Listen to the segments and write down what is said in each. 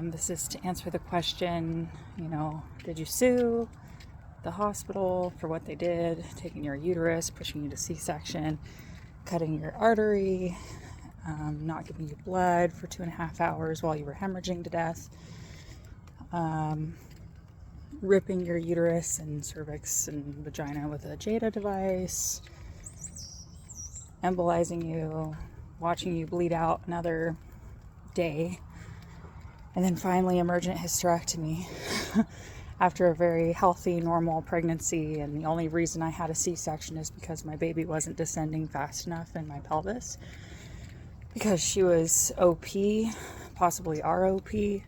This is to answer the question, did you sue the hospital for what they did, taking your uterus, pushing you to C-section, cutting your artery, not giving you blood for 2.5 hours while you were hemorrhaging to death, ripping your uterus and cervix and vagina with a Jada device, embolizing you, watching you bleed out another day, and then finally emergent hysterectomy after a very healthy, normal pregnancy. And the only reason I had a C-section is because my baby wasn't descending fast enough in my pelvis, because she was OP, possibly ROP.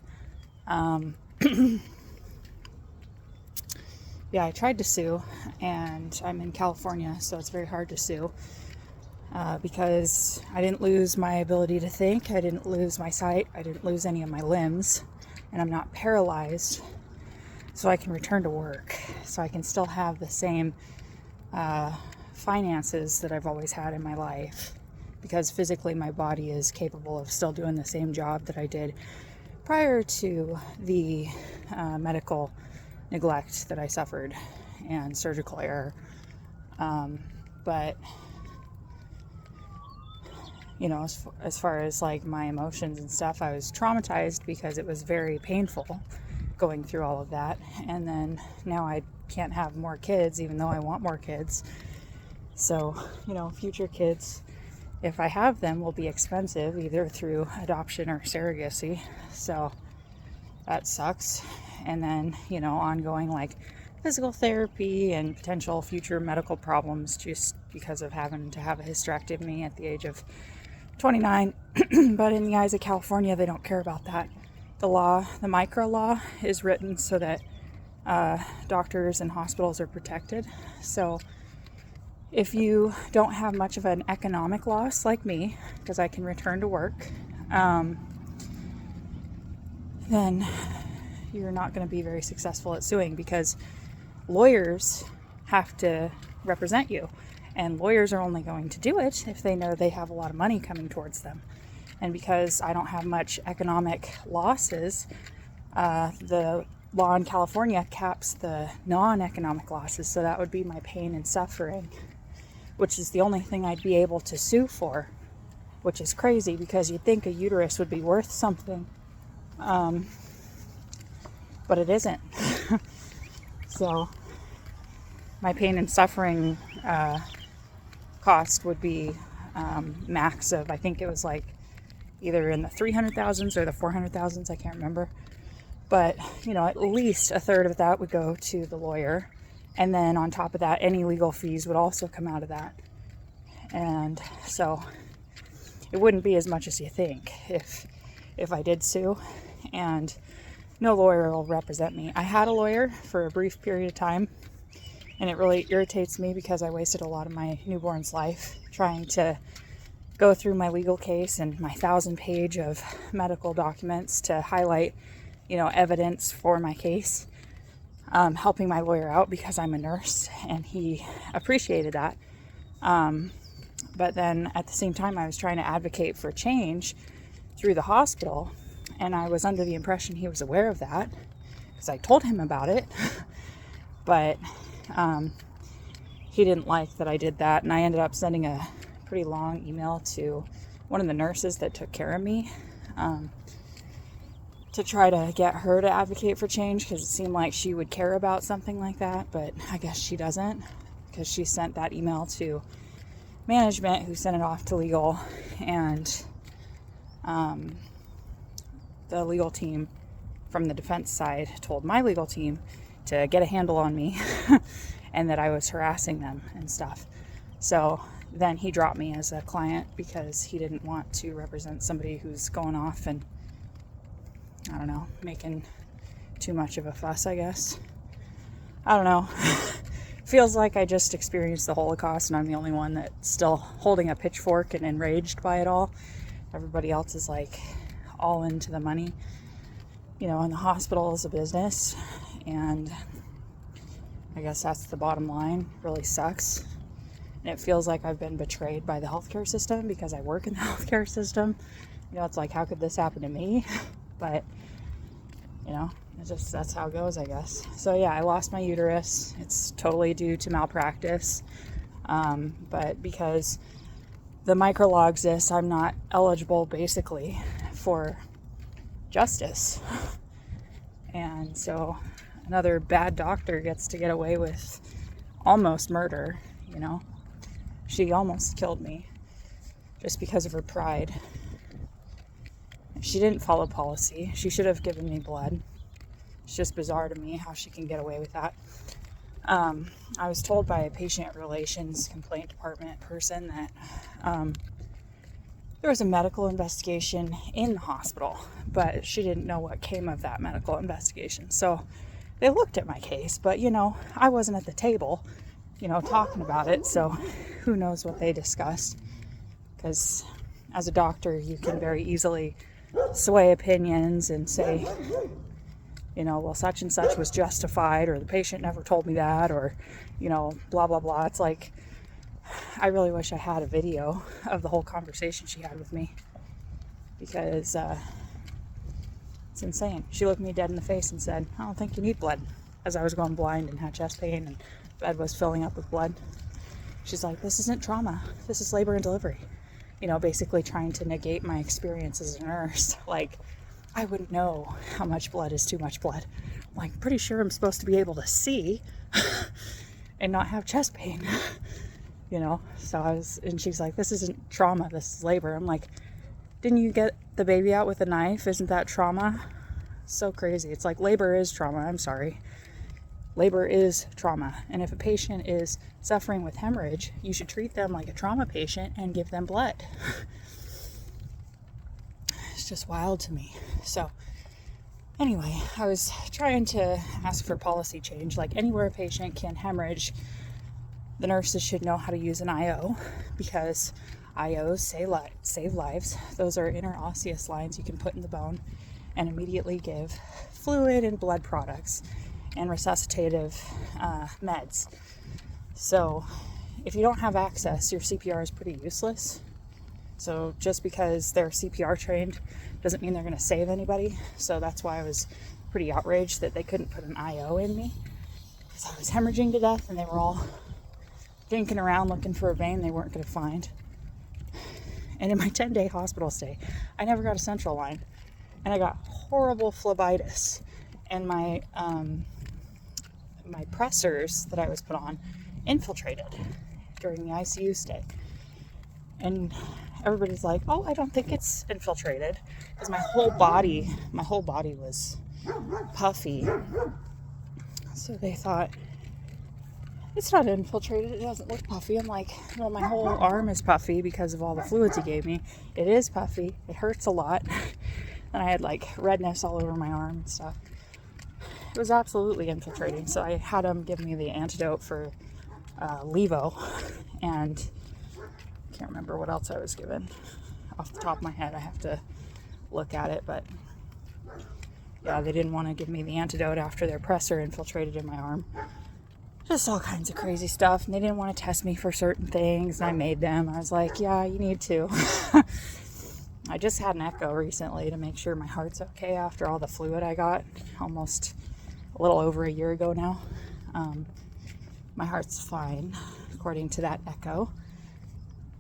Yeah, I tried to sue, and I'm in California, so it's very hard to sue because I didn't lose my ability to think, I didn't lose my sight, I didn't lose any of my limbs, and I'm not paralyzed, so I can return to work, so I can still have the same finances that I've always had in my life, because physically my body is capable of still doing the same job that I did prior to the medical neglect that I suffered and surgical error. But as far as like my emotions and stuff, I was traumatized because it was very painful going through all of that. And then now I can't have more kids, even though I want more kids. So, future kids, if I have them, will be expensive, either through adoption or surrogacy. So that sucks. And then, ongoing like physical therapy and potential future medical problems just because of having to have a hysterectomy at the age of 29. But in the eyes of California, they don't care about that. The law, the micro law, is written so that doctors and hospitals are protected. So if you don't have much of an economic loss like me, because I can return to work, then you're not going to be very successful at suing, because lawyers have to represent you, and lawyers are only going to do it if they know they have a lot of money coming towards them. And because I don't have much economic losses, the law in California caps the non-economic losses, so that would be my pain and suffering, which is the only thing I'd be able to sue for, which is crazy because you'd think a uterus would be worth something. But it isn't. So my pain and suffering cost would be max of, I think it was like either in the 300,000s or the 400,000s, I can't remember. But, at least a third of that would go to the lawyer. And then on top of that, any legal fees would also come out of that. And so it wouldn't be as much as you think if I did sue. And no lawyer will represent me. I had a lawyer for a brief period of time, and it really irritates me because I wasted a lot of my newborn's life trying to go through my legal case and my 1,000-page of medical documents to highlight, evidence for my case, helping my lawyer out because I'm a nurse, and he appreciated that. But then at the same time, I was trying to advocate for change through the hospital. And I was under the impression he was aware of that because I told him about it. But he didn't like that I did that. And I ended up sending a pretty long email to one of the nurses that took care of me to try to get her to advocate for change, because it seemed like she would care about something like that. But I guess she doesn't, because she sent that email to management, who sent it off to legal. And the legal team from the defense side told my legal team to get a handle on me and that I was harassing them and stuff. So then he dropped me as a client because he didn't want to represent somebody who's going off and, I don't know, making too much of a fuss, I guess. I don't know. Feels like I just experienced the Holocaust and I'm the only one that's still holding a pitchfork and enraged by it all. Everybody else is like all into the money, and the hospital is a business, and I guess that's the bottom line. It really sucks, and it feels like I've been betrayed by the healthcare system because I work in the healthcare system. It's like, how could this happen to me? But You know, that's how it goes, I guess. So yeah, I lost my uterus. It's totally due to malpractice. But because the microlaw exists, I'm not eligible basically for justice. And so another bad doctor gets to get away with almost murder, you know. She almost killed me just because of her pride. She didn't follow policy. She should have given me blood. It's just bizarre to me how she can get away with that. I was told by a patient relations complaint department person that there was a medical investigation in the hospital, but she didn't know what came of that medical investigation. So they looked at my case, but you know, I wasn't at the table, you know, talking about it. So who knows what they discussed? Because as a doctor, you can very easily sway opinions and say, you know, well, such and such was justified, or the patient never told me that, or, you know, blah, blah, blah. It's like, I really wish I had a video of the whole conversation she had with me, because it's insane. She looked me dead in the face and said, I don't think you need blood, as I was going blind and had chest pain and bed was filling up with blood. She's like, this isn't trauma. This is labor and delivery. You know, basically trying to negate my experience as a nurse. Like, I wouldn't know how much blood is too much blood. I'm like, pretty sure I'm supposed to be able to see and not have chest pain. You know, and she's like, this isn't trauma, this is labor. I'm like, didn't you get the baby out with a knife? Isn't that trauma? So crazy. It's like, labor is trauma. I'm sorry. Labor is trauma. And if a patient is suffering with hemorrhage, you should treat them like a trauma patient and give them blood. It's just wild to me. So anyway, I was trying to ask for policy change. Like, anywhere a patient can hemorrhage, the nurses should know how to use an IO, because IOs save lives. Those are interosseous lines you can put in the bone and immediately give fluid and blood products and resuscitative meds. So if you don't have access, your CPR is pretty useless. So just because they're CPR trained doesn't mean they're going to save anybody. So that's why I was pretty outraged that they couldn't put an IO in me, because I was hemorrhaging to death and they were all dinking around looking for a vein they weren't going to find. And in my 10-day hospital stay, I never got a central line, and I got horrible phlebitis, and my pressors that I was put on infiltrated during the ICU stay. And everybody's like, oh, I don't think it's infiltrated, because my whole body was puffy. So they thought, it's not infiltrated, it doesn't look puffy. I'm like, well, my whole arm is puffy because of all the fluids he gave me. It is puffy, it hurts a lot. And I had like redness all over my arm and stuff. It was absolutely infiltrating. So I had him give me the antidote for levo, and I can't remember what else I was given off the top of my head. I have to look at it, but yeah, they didn't want to give me the antidote after their pressor infiltrated in my arm. Just all kinds of crazy stuff, and they didn't want to test me for certain things, and I made them. I was like, yeah, you need to. I just had an echo recently to make sure my heart's okay after all the fluid I got almost a little over a year ago now. My heart's fine, according to that echo.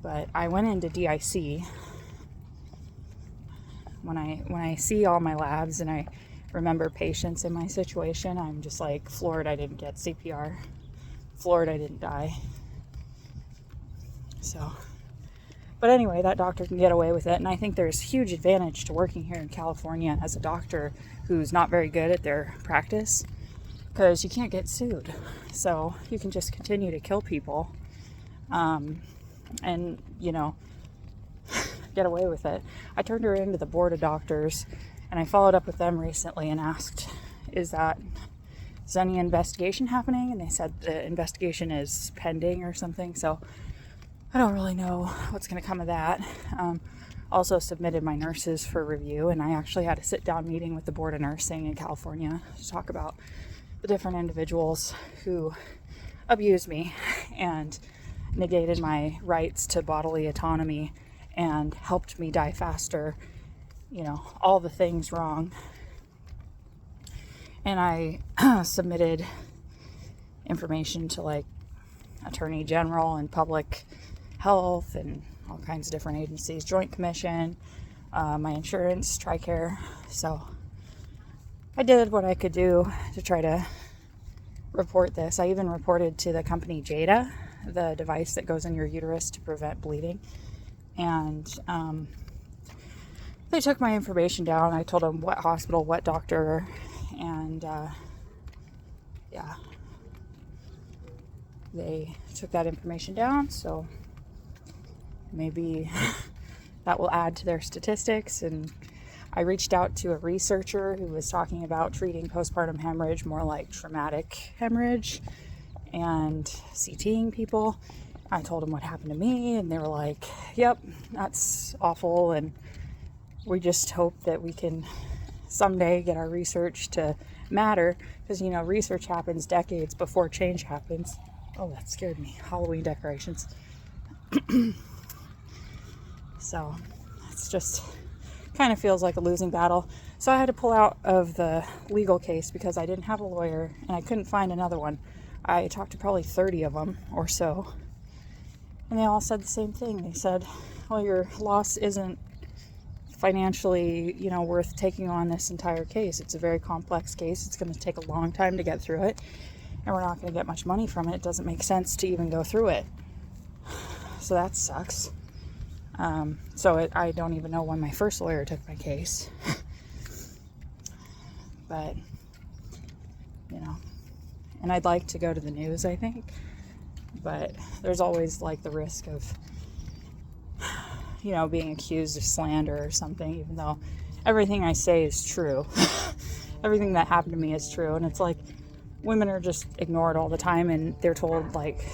But I went into DIC. When I see all my labs and I remember patients in my situation, I'm just like floored I didn't get CPR. Floored I didn't die. So, but anyway, that doctor can get away with it, and I think there's huge advantage to working here in California as a doctor who's not very good at their practice, because you can't get sued. So you can just continue to kill people, and, you know, get away with it. I turned her into the board of doctors, and I followed up with them recently and asked, is any investigation happening? And they said the investigation is pending or something. So I don't really know what's going to come of that. Also submitted my nurses for review, and I actually had a sit-down meeting with the board of nursing in California to talk about the different individuals who abused me and negated my rights to bodily autonomy and helped me die faster, you know, all the things wrong. And I submitted information to like Attorney General and Public Health and all kinds of different agencies, Joint Commission, my insurance, TRICARE. So I did what I could do to try to report this. I even reported to the company Jada, the device that goes in your uterus to prevent bleeding. And they took my information down. I told them what hospital, what doctor, and yeah, they took that information down. So maybe that will add to their statistics. And I reached out to a researcher who was talking about treating postpartum hemorrhage more like traumatic hemorrhage and CTing people. I told them what happened to me, and they were like, yep, that's awful, and we just hope that we can someday get our research to matter, because, you know, research happens decades before change happens. Oh, that scared me. Halloween decorations. So it's just kind of feels like a losing battle. So I had to pull out of the legal case because I didn't have a lawyer and I couldn't find another one. I talked to probably 30 of them or so, and they all said the same thing. They said, well, your loss isn't financially, you know, worth taking on this entire case. It's a very complex case. It's going to take a long time to get through it, and we're not going to get much money from it. It doesn't make sense to even go through it. So that sucks. I don't even know when my first lawyer took my case. But, you know, and I'd like to go to the news, I think, but there's always like the risk of, you know, being accused of slander or something, even though everything I say is true. Everything that happened to me is true. And it's like women are just ignored all the time, and they're told like,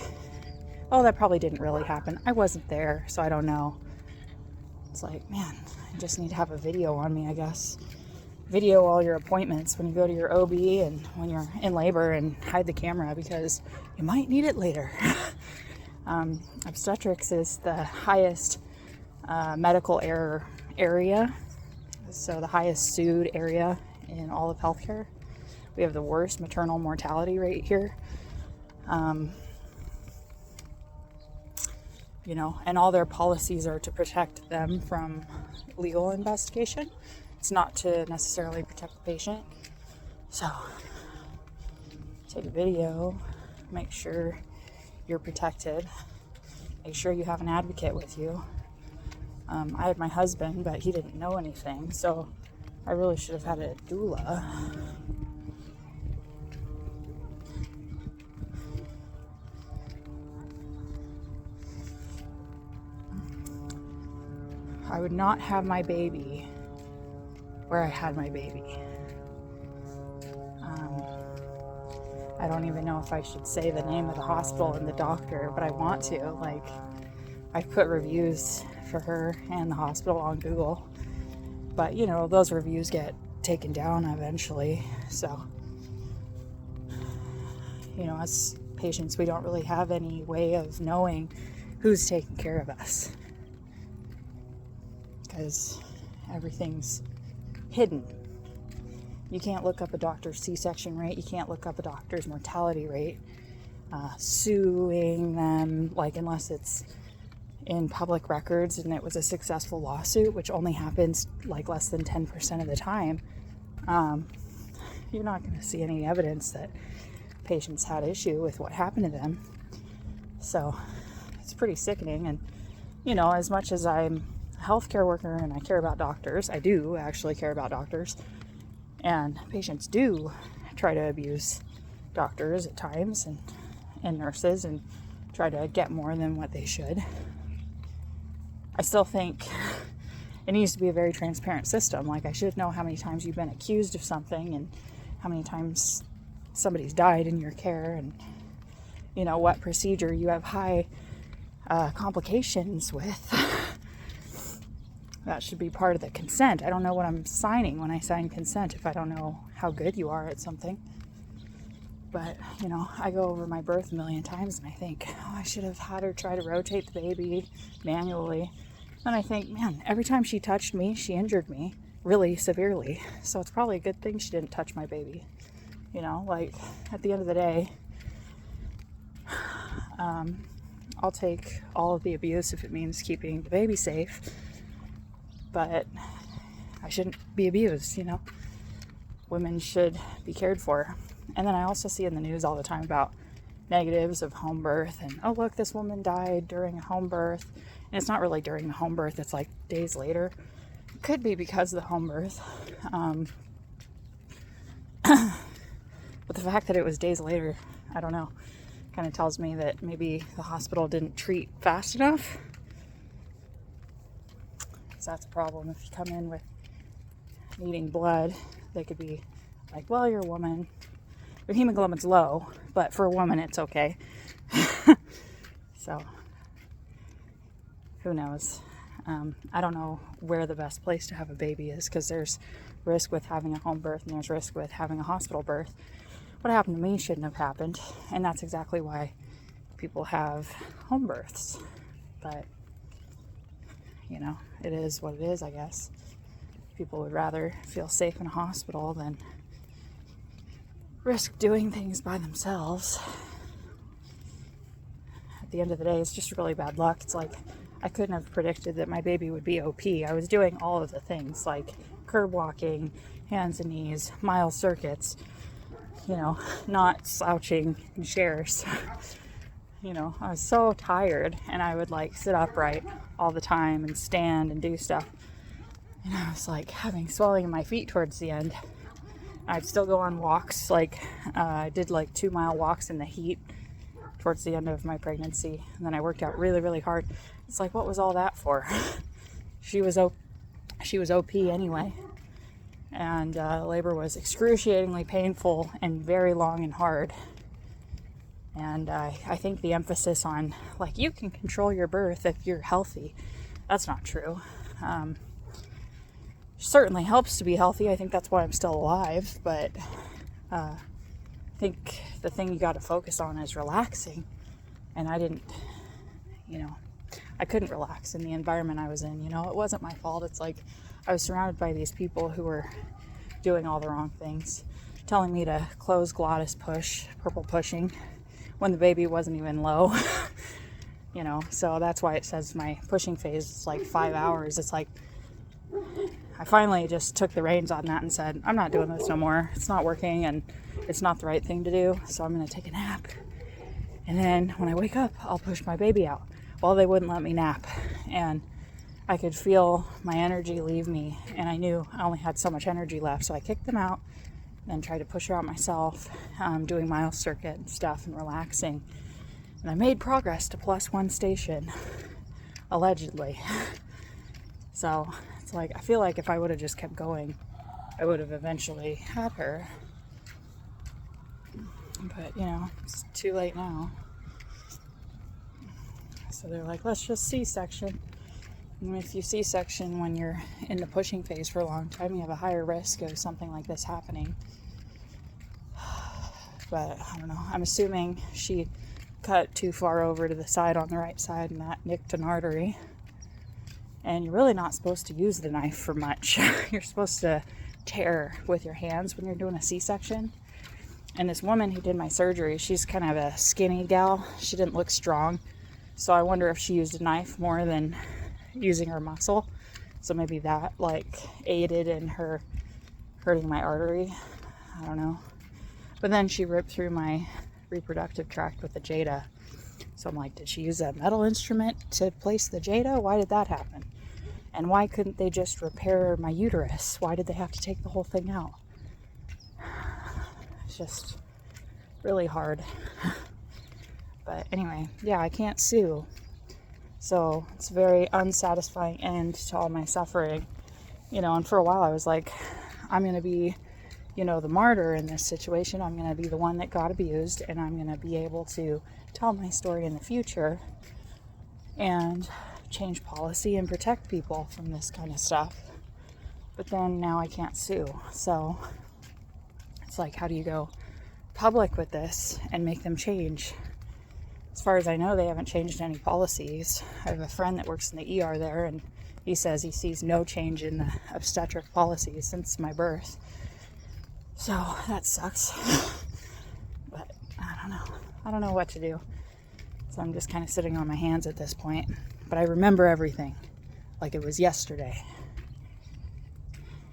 oh, that probably didn't really happen. I wasn't there, so I don't know. It's like, man, I just need to have a video on me, I guess. Video all your appointments when you go to your OB and when you're in labor, and hide the camera because you might need it later. Obstetrics is the highest medical error area, so the highest sued area in all of healthcare. We have the worst maternal mortality rate here. You know, and all their policies are to protect them from legal investigation. It's not to necessarily protect the patient. So take a video, make sure you're protected, make sure you have an advocate with you. I had my husband, but he didn't know anything, so I really should have had a doula. I would not have my baby where I had my baby. I don't even know if I should say the name of the hospital and the doctor, but I want to. Like, I've put reviews for her and the hospital on Google, but you know, those reviews get taken down eventually. So, you know, as patients, we don't really have any way of knowing who's taking care of us, because everything's hidden. You can't look up a doctor's C-section rate. You can't look up a doctor's mortality rate. Suing them, like, unless it's in public records and it was a successful lawsuit, which only happens like less than 10% of the time, you're not going to see any evidence that patients had issue with what happened to them. So it's pretty sickening. And, you know, as much as I'm a healthcare worker and I care about doctors, I do actually care about doctors, and patients do try to abuse doctors at times, and nurses, and try to get more than what they should. I still think it needs to be a very transparent system. Like, I should know how many times you've been accused of something and how many times somebody's died in your care, and, you know, what procedure you have high complications with. That should be part of the consent. I don't know what I'm signing when I sign consent if I don't know how good you are at something. But, you know, I go over my birth a million times and I think, oh, I should have had her try to rotate the baby manually. And I think, man, every time she touched me, she injured me really severely. So it's probably a good thing she didn't touch my baby. You know, like, at the end of the day, I'll take all of the abuse if it means keeping the baby safe, but I shouldn't be abused, you know? Women should be cared for. And then I also see in the news all the time about negatives of home birth, and oh look, this woman died during a home birth, and it's not really during the home birth, it's like days later. It could be because of the home birth, but the fact that it was days later, I don't know, kind of tells me that maybe the hospital didn't treat fast enough. So that's a problem. If you come in with needing blood, they could be like, well, you're a woman, your hemoglobin's low, but for a woman it's okay. So who knows? I don't know where the best place to have a baby is, because there's risk with having a home birth and there's risk with having a hospital birth. What happened to me shouldn't have happened, and that's exactly why people have home births. But you know, it is what it is, I guess. People would rather feel safe in a hospital than risk doing things by themselves. At the end of the day, it's just really bad luck. It's like, I couldn't have predicted that my baby would be OP. I was doing all of the things, like curb walking, hands and knees, mile circuits, you know, not slouching in chairs. You know, I was so tired, and I would like sit upright all the time and stand and do stuff. And I was like having swelling in my feet towards the end. I'd still go on walks, like I did like 2-mile walks in the heat towards the end of my pregnancy. And then I worked out really, really hard. It's like, what was all that for? She was OP anyway. And labor was excruciatingly painful and very long and hard. And I think the emphasis on, like, you can control your birth if you're healthy, that's not true. Certainly helps to be healthy. I think that's why I'm still alive. But I think the thing you got to focus on is relaxing. And I didn't, you know, I couldn't relax in the environment I was in. You know, it wasn't my fault. It's like I was surrounded by these people who were doing all the wrong things, telling me to close glottis push, purple pushing, when the baby wasn't even low. You know, so that's why it says my pushing phase is like 5 hours. It's like, I finally just took the reins on that and said, I'm not doing this no more. It's not working, and it's not the right thing to do, so I'm going to take a nap. And then when I wake up, I'll push my baby out. Well, they wouldn't let me nap, and I could feel my energy leave me, and I knew I only had so much energy left, so I kicked them out, then tried to push her out myself, doing mile circuit and stuff and relaxing. And I made progress to +1 station, allegedly. So it's like, I feel like if I would have just kept going, I would have eventually had her. But, you know, it's too late now. So they're like, let's just C-section. And if you C-section when you're in the pushing phase for a long time, you have a higher risk of something like this happening. But I don't know. I'm assuming she cut too far over to the side on the right side, and that nicked an artery. And you're really not supposed to use the knife for much. You're supposed to tear with your hands when you're doing a C-section. And this woman who did my surgery, she's kind of a skinny gal. She didn't look strong. So I wonder if she used a knife more than using her muscle. So maybe that like aided in her hurting my artery. I don't know. But then she ripped through my reproductive tract with the Jada. So I'm like, did she use a metal instrument to place the Jada? Why did that happen? And why couldn't they just repair my uterus? Why did they have to take the whole thing out? It's just really hard. But anyway, yeah, I can't sue. So it's a very unsatisfying end to all my suffering. You know, and for a while I was like, I'm going to be, you know, the martyr in this situation. I'm going to be the one that got abused, and I'm going to be able to tell my story in the future and change policy and protect people from this kind of stuff. But then now I can't sue. So it's like, how do you go public with this and make them change? As far as I know, they haven't changed any policies. I have a friend that works in the ER there, and he says he sees no change in the obstetric policies since my birth. So that sucks. But I don't know what to do. So I'm just kind of sitting on my hands at this point. But I remember everything like it was yesterday.